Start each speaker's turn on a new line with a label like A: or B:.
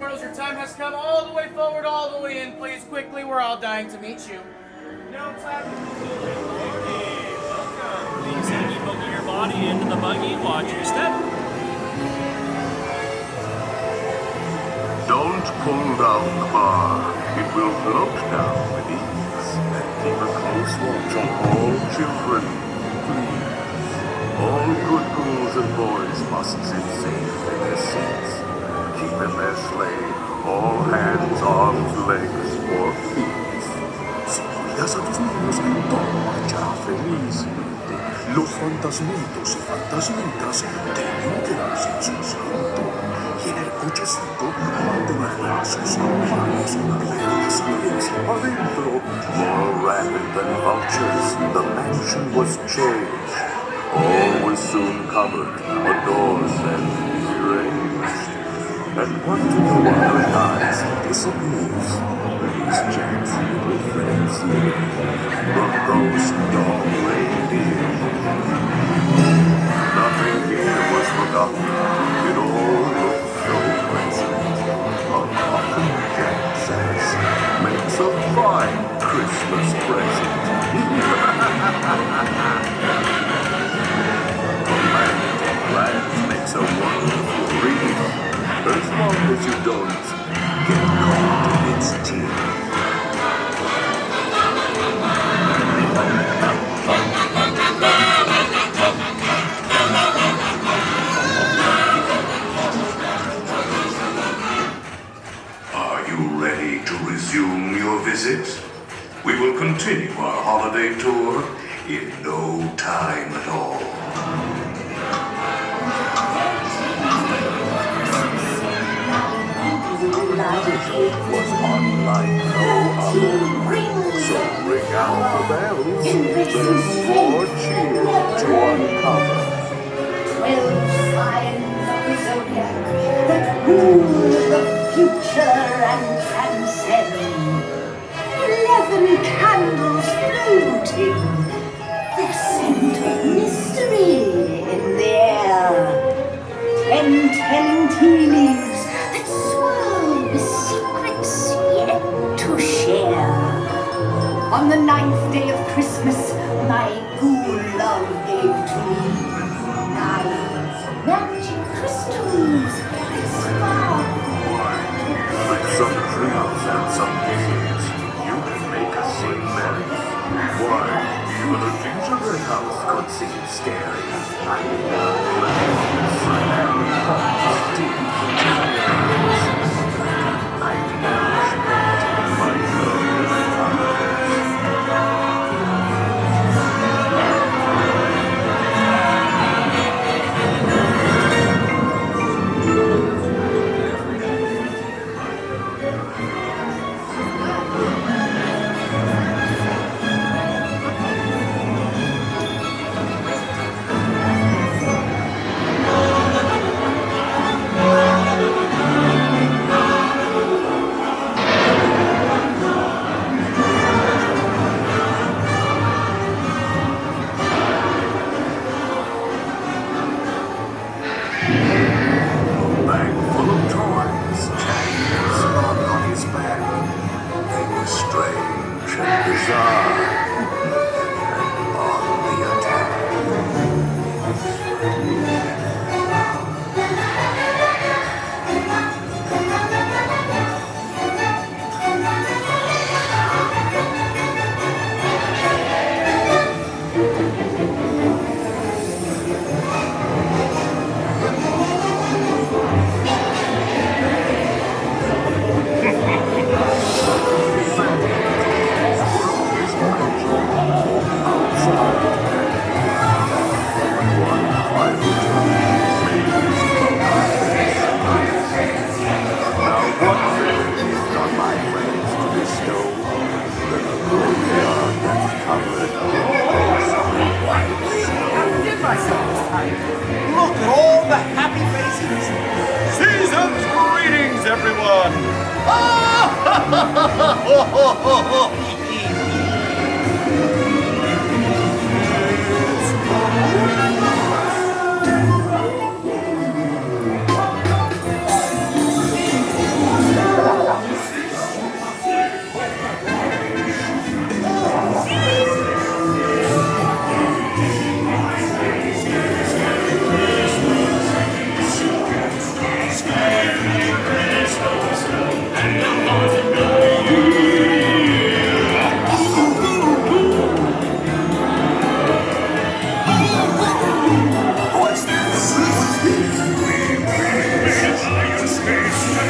A: Your time has come all the way forward, all the way in. Please, quickly, we're all dying to meet you. No time to
B: welcome. Please boogie your body into the buggy. Watch your step.
C: Don't pull down the bar. It will float down with ease. And keep a close watch on all children, please. All good girls and boys must sit safe in their seats. Keep in their sleigh all hands, arms, legs, or feet. Si cuidas a tus niños, todo marchará felizmente. Los fantasmitos y fantasmitas deben quedarse en su asiento. Y en el cochecito mantener sus manos plenas adentro. More rapid than vultures, the mansion was changed. All was soon covered, doors and deranged. And what to the wandering eyes disappears. These Jack's little friends here, the ghost dog reindeer. Nothing here was forgotten. It all looked so pleasant. A talking Jack says makes a fine Christmas present. A land of plans makes a wonderful dream. As long as you don't get caught in its teeth. Are you ready to resume your visit? We will continue our holiday tour in no time at all. It was unlike no other. So ring out the bells. There's more cheer to uncover.
D: 12 signs of the zodiac that rule the future and transcend. 11 candles floating, their scent of mystery in the air. 10 telling tea leaves that swirl with secrets yet to share. On the 9th day of Christmas, my ghoul love gave to me 9 magic crystals that sparkle.
C: With some treats and some games, you can make us sing merry. Why, even a gingerbread house could seem scary. I never spent my golden holidays.
E: Look at all the happy faces. Season's greetings, everyone.
C: We buy your space.